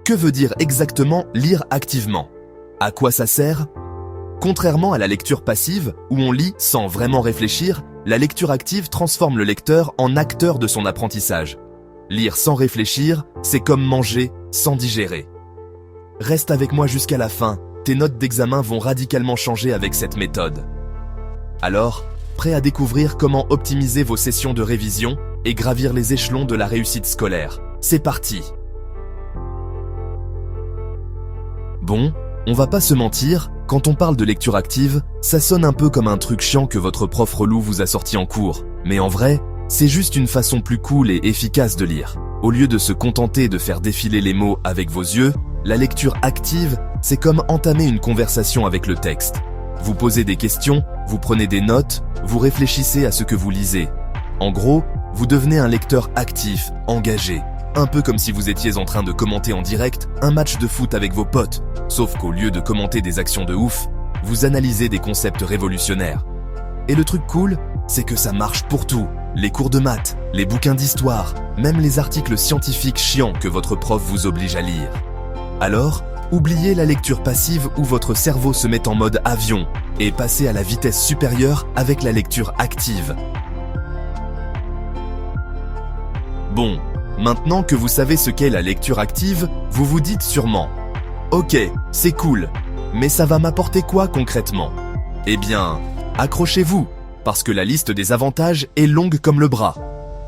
Que veut dire exactement lire activement? À quoi ça sert? Contrairement à la lecture passive, où on lit sans vraiment réfléchir, la lecture active transforme le lecteur en acteur de son apprentissage. Lire sans réfléchir, c'est comme manger sans digérer. Reste avec moi jusqu'à la fin, tes notes d'examen vont radicalement changer avec cette méthode. Alors, prêt à découvrir comment optimiser vos sessions de révision et gravir les échelons de la réussite scolaire? C'est parti! Bon, on va pas se mentir, quand on parle de lecture active, ça sonne un peu comme un truc chiant que votre prof relou vous a sorti en cours. Mais en vrai, c'est juste une façon plus cool et efficace de lire. Au lieu de se contenter de faire défiler les mots avec vos yeux, la lecture active, c'est comme entamer une conversation avec le texte. Vous posez des questions, vous prenez des notes, vous réfléchissez à ce que vous lisez. En gros, vous devenez un lecteur actif, engagé. Un peu comme si vous étiez en train de commenter en direct un match de foot avec vos potes. Sauf qu'au lieu de commenter des actions de ouf, vous analysez des concepts révolutionnaires. Et le truc cool, c'est que ça marche pour tout. Les cours de maths, les bouquins d'histoire, même les articles scientifiques chiants que votre prof vous oblige à lire. Alors, oubliez la lecture passive où votre cerveau se met en mode avion et passez à la vitesse supérieure avec la lecture active. Bon, maintenant que vous savez ce qu'est la lecture active, vous vous dites sûrement « Ok, c'est cool, mais ça va m'apporter quoi concrètement ?» Eh bien, accrochez-vous, parce que la liste des avantages est longue comme le bras.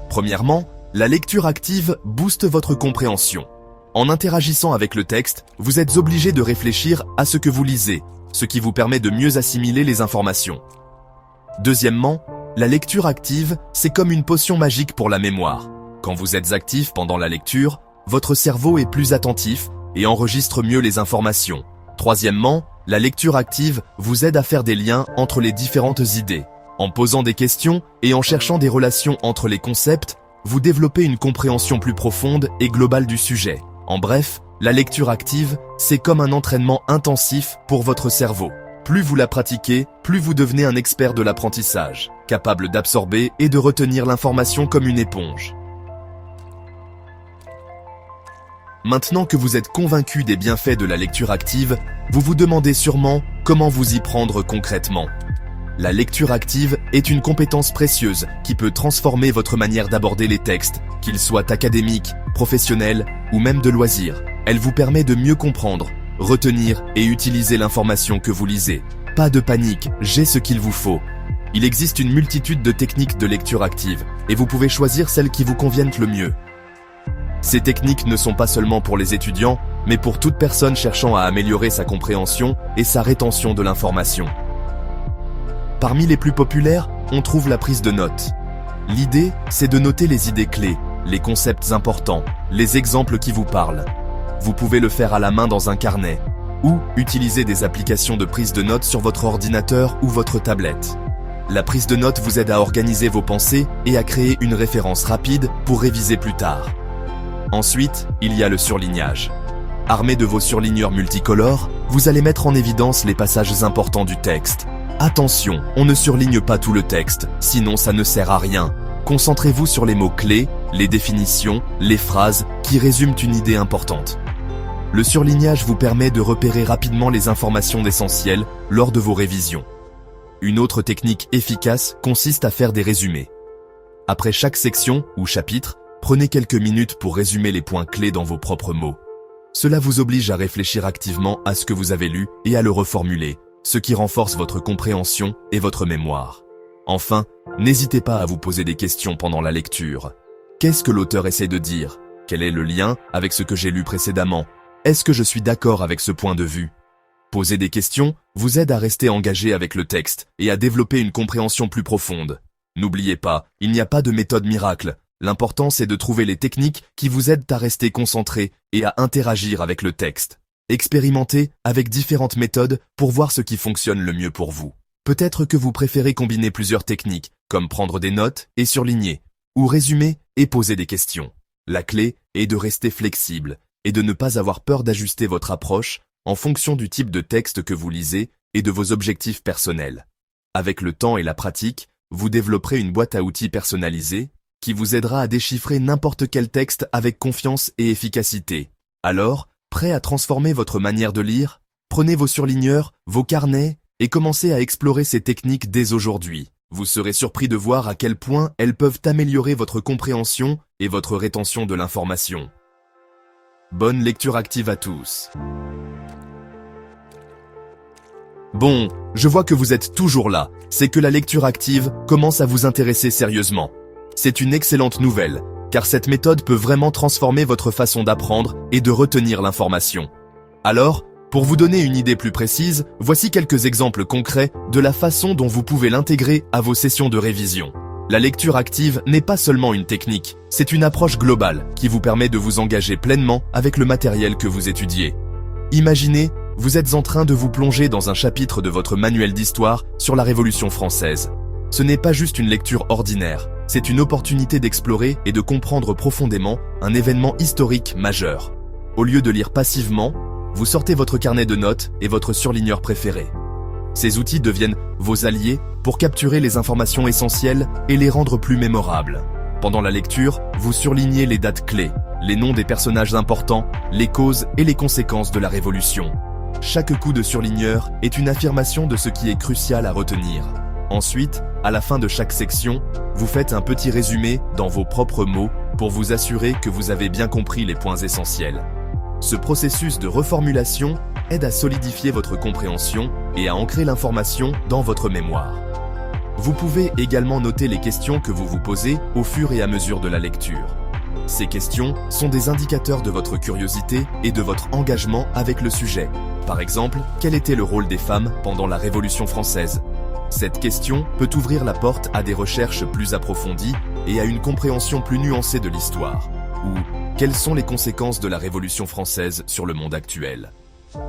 Premièrement, la lecture active booste votre compréhension. En interagissant avec le texte, vous êtes obligé de réfléchir à ce que vous lisez, ce qui vous permet de mieux assimiler les informations. Deuxièmement, la lecture active, c'est comme une potion magique pour la mémoire. Quand vous êtes actif pendant la lecture, votre cerveau est plus attentif et enregistre mieux les informations. Troisièmement, la lecture active vous aide à faire des liens entre les différentes idées. En posant des questions et en cherchant des relations entre les concepts, vous développez une compréhension plus profonde et globale du sujet. En bref, la lecture active, c'est comme un entraînement intensif pour votre cerveau. Plus vous la pratiquez, plus vous devenez un expert de l'apprentissage, capable d'absorber et de retenir l'information comme une éponge. Maintenant que vous êtes convaincu des bienfaits de la lecture active, vous vous demandez sûrement comment vous y prendre concrètement. La lecture active est une compétence précieuse qui peut transformer votre manière d'aborder les textes, qu'ils soient académiques, professionnels ou même de loisirs. Elle vous permet de mieux comprendre, retenir et utiliser l'information que vous lisez. Pas de panique, j'ai ce qu'il vous faut. Il existe une multitude de techniques de lecture active et vous pouvez choisir celles qui vous conviennent le mieux. Ces techniques ne sont pas seulement pour les étudiants, mais pour toute personne cherchant à améliorer sa compréhension et sa rétention de l'information. Parmi les plus populaires, on trouve la prise de notes. L'idée, c'est de noter les idées clés, les concepts importants, les exemples qui vous parlent. Vous pouvez le faire à la main dans un carnet, ou utiliser des applications de prise de notes sur votre ordinateur ou votre tablette. La prise de notes vous aide à organiser vos pensées et à créer une référence rapide pour réviser plus tard. Ensuite, il y a le surlignage. Armé de vos surligneurs multicolores, vous allez mettre en évidence les passages importants du texte. Attention, on ne surligne pas tout le texte, sinon ça ne sert à rien. Concentrez-vous sur les mots-clés, les définitions, les phrases qui résument une idée importante. Le surlignage vous permet de repérer rapidement les informations essentielles lors de vos révisions. Une autre technique efficace consiste à faire des résumés. Après chaque section ou chapitre, prenez quelques minutes pour résumer les points clés dans vos propres mots. Cela vous oblige à réfléchir activement à ce que vous avez lu et à le reformuler, ce qui renforce votre compréhension et votre mémoire. Enfin, n'hésitez pas à vous poser des questions pendant la lecture. Qu'est-ce que l'auteur essaie de dire? Quel est le lien avec ce que j'ai lu précédemment? Est-ce que je suis d'accord avec ce point de vue? Poser des questions vous aide à rester engagé avec le texte et à développer une compréhension plus profonde. N'oubliez pas, il n'y a pas de méthode miracle. L'important, c'est de trouver les techniques qui vous aident à rester concentré et à interagir avec le texte. Expérimentez avec différentes méthodes pour voir ce qui fonctionne le mieux pour vous. Peut-être que vous préférez combiner plusieurs techniques, comme prendre des notes et surligner, ou résumer et poser des questions. La clé est de rester flexible et de ne pas avoir peur d'ajuster votre approche en fonction du type de texte que vous lisez et de vos objectifs personnels. Avec le temps et la pratique, vous développerez une boîte à outils personnalisée qui vous aidera à déchiffrer n'importe quel texte avec confiance et efficacité. Alors, prêt à transformer votre manière de lire? Prenez vos surligneurs, vos carnets, et commencez à explorer ces techniques dès aujourd'hui. Vous serez surpris de voir à quel point elles peuvent améliorer votre compréhension et votre rétention de l'information. Bonne lecture active à tous. Bon, je vois que vous êtes toujours là. C'est que la lecture active commence à vous intéresser sérieusement. C'est une excellente nouvelle, car cette méthode peut vraiment transformer votre façon d'apprendre et de retenir l'information. Alors, pour vous donner une idée plus précise, voici quelques exemples concrets de la façon dont vous pouvez l'intégrer à vos sessions de révision. La lecture active n'est pas seulement une technique, c'est une approche globale qui vous permet de vous engager pleinement avec le matériel que vous étudiez. Imaginez, vous êtes en train de vous plonger dans un chapitre de votre manuel d'histoire sur la Révolution française. Ce n'est pas juste une lecture ordinaire, c'est une opportunité d'explorer et de comprendre profondément un événement historique majeur. Au lieu de lire passivement, vous sortez votre carnet de notes et votre surligneur préféré. Ces outils deviennent vos alliés pour capturer les informations essentielles et les rendre plus mémorables. Pendant la lecture, vous surlignez les dates clés, les noms des personnages importants, les causes et les conséquences de la Révolution. Chaque coup de surligneur est une affirmation de ce qui est crucial à retenir. Ensuite, à la fin de chaque section, vous faites un petit résumé dans vos propres mots pour vous assurer que vous avez bien compris les points essentiels. Ce processus de reformulation aide à solidifier votre compréhension et à ancrer l'information dans votre mémoire. Vous pouvez également noter les questions que vous vous posez au fur et à mesure de la lecture. Ces questions sont des indicateurs de votre curiosité et de votre engagement avec le sujet. Par exemple, quel était le rôle des femmes pendant la Révolution française? Cette question peut ouvrir la porte à des recherches plus approfondies et à une compréhension plus nuancée de l'histoire. Ou, quelles sont les conséquences de la Révolution française sur le monde actuel?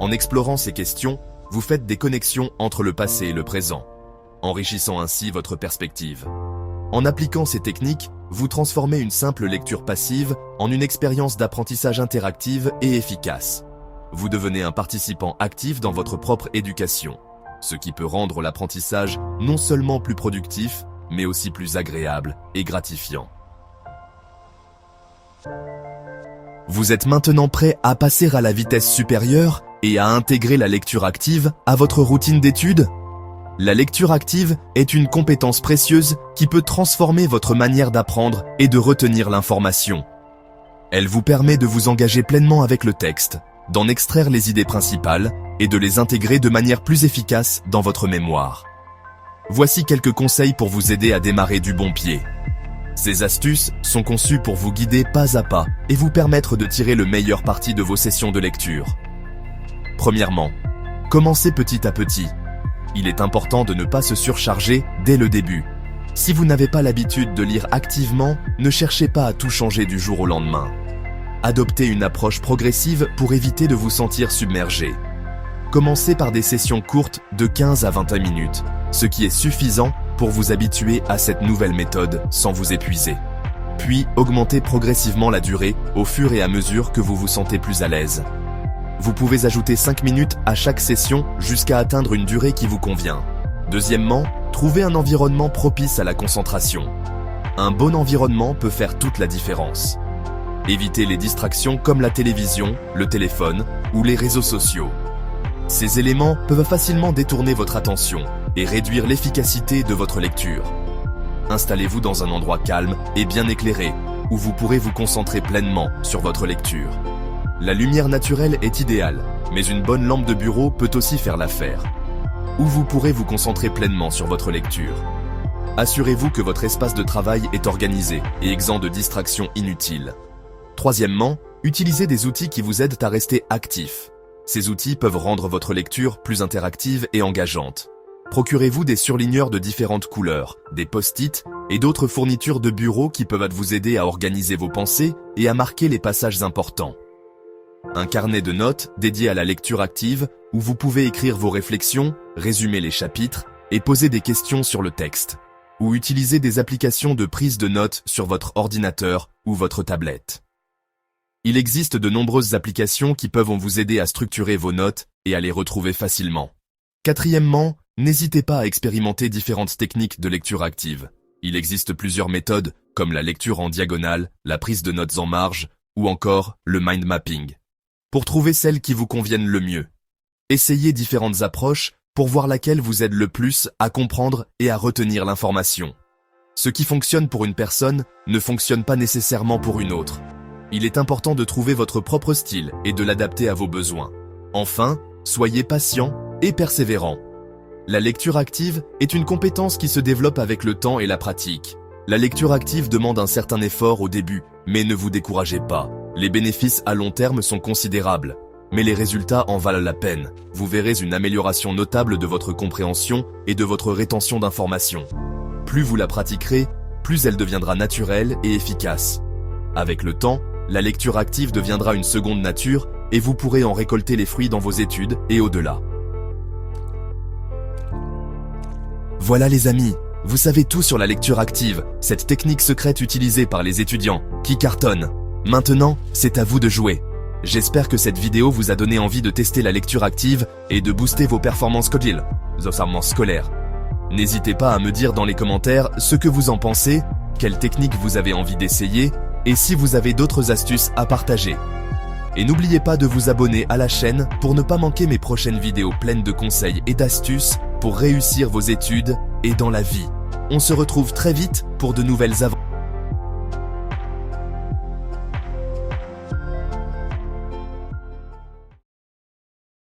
En explorant ces questions, vous faites des connexions entre le passé et le présent, enrichissant ainsi votre perspective. En appliquant ces techniques, vous transformez une simple lecture passive en une expérience d'apprentissage interactive et efficace. Vous devenez un participant actif dans votre propre éducation, ce qui peut rendre l'apprentissage non seulement plus productif, mais aussi plus agréable et gratifiant. Vous êtes maintenant prêt à passer à la vitesse supérieure et à intégrer la lecture active à votre routine d'études? La lecture active est une compétence précieuse qui peut transformer votre manière d'apprendre et de retenir l'information. Elle vous permet de vous engager pleinement avec le texte, d'en extraire les idées principales et de les intégrer de manière plus efficace dans votre mémoire. Voici quelques conseils pour vous aider à démarrer du bon pied. Ces astuces sont conçues pour vous guider pas à pas et vous permettre de tirer le meilleur parti de vos sessions de lecture. Premièrement, commencez petit à petit. Il est important de ne pas se surcharger dès le début. Si vous n'avez pas l'habitude de lire activement, ne cherchez pas à tout changer du jour au lendemain. Adoptez une approche progressive pour éviter de vous sentir submergé. Commencez par des sessions courtes de 15 à 21 minutes, ce qui est suffisant pour vous habituer à cette nouvelle méthode sans vous épuiser. Puis, augmentez progressivement la durée au fur et à mesure que vous vous sentez plus à l'aise. Vous pouvez ajouter 5 minutes à chaque session jusqu'à atteindre une durée qui vous convient. Deuxièmement, trouvez un environnement propice à la concentration. Un bon environnement peut faire toute la différence. Évitez les distractions comme la télévision, le téléphone ou les réseaux sociaux. Ces éléments peuvent facilement détourner votre attention et réduire l'efficacité de votre lecture. Installez-vous dans un endroit calme et bien éclairé, où vous pourrez vous concentrer pleinement sur votre lecture. La lumière naturelle est idéale, mais une bonne lampe de bureau peut aussi faire l'affaire, où vous pourrez vous concentrer pleinement sur votre lecture. Assurez-vous que votre espace de travail est organisé et exempt de distractions inutiles. Troisièmement, utilisez des outils qui vous aident à rester actif. Ces outils peuvent rendre votre lecture plus interactive et engageante. Procurez-vous des surligneurs de différentes couleurs, des post-it et d'autres fournitures de bureau qui peuvent vous aider à organiser vos pensées et à marquer les passages importants. Un carnet de notes dédié à la lecture active où vous pouvez écrire vos réflexions, résumer les chapitres et poser des questions sur le texte. Ou utiliser des applications de prise de notes sur votre ordinateur ou votre tablette. Il existe de nombreuses applications qui peuvent vous aider à structurer vos notes et à les retrouver facilement. Quatrièmement, n'hésitez pas à expérimenter différentes techniques de lecture active. Il existe plusieurs méthodes comme la lecture en diagonale, la prise de notes en marge ou encore le mind mapping. pour trouver celle qui vous convienne le mieux. Essayez différentes approches pour voir laquelle vous aide le plus à comprendre et à retenir l'information. Ce qui fonctionne pour une personne ne fonctionne pas nécessairement pour une autre. Il est important de trouver votre propre style et de l'adapter à vos besoins. Enfin, soyez patient et persévérant. La lecture active est une compétence qui se développe avec le temps et la pratique. La lecture active demande un certain effort au début, mais ne vous découragez pas. Les bénéfices à long terme sont considérables, mais les résultats en valent la peine. Vous verrez une amélioration notable de votre compréhension et de votre rétention d'informations. Plus vous la pratiquerez, plus elle deviendra naturelle et efficace. Avec le temps, la lecture active deviendra une seconde nature et vous pourrez en récolter les fruits dans vos études et au-delà. Voilà les amis, vous savez tout sur la lecture active, cette technique secrète utilisée par les étudiants, qui cartonne. Maintenant, c'est à vous de jouer. J'espère que cette vidéo vous a donné envie de tester la lecture active et de booster vos performances scolaires. N'hésitez pas à me dire dans les commentaires ce que vous en pensez, quelle technique vous avez envie d'essayer, et si vous avez d'autres astuces à partager. Et n'oubliez pas de vous abonner à la chaîne pour ne pas manquer mes prochaines vidéos pleines de conseils et d'astuces pour réussir vos études et dans la vie. On se retrouve très vite pour de nouvelles aventures.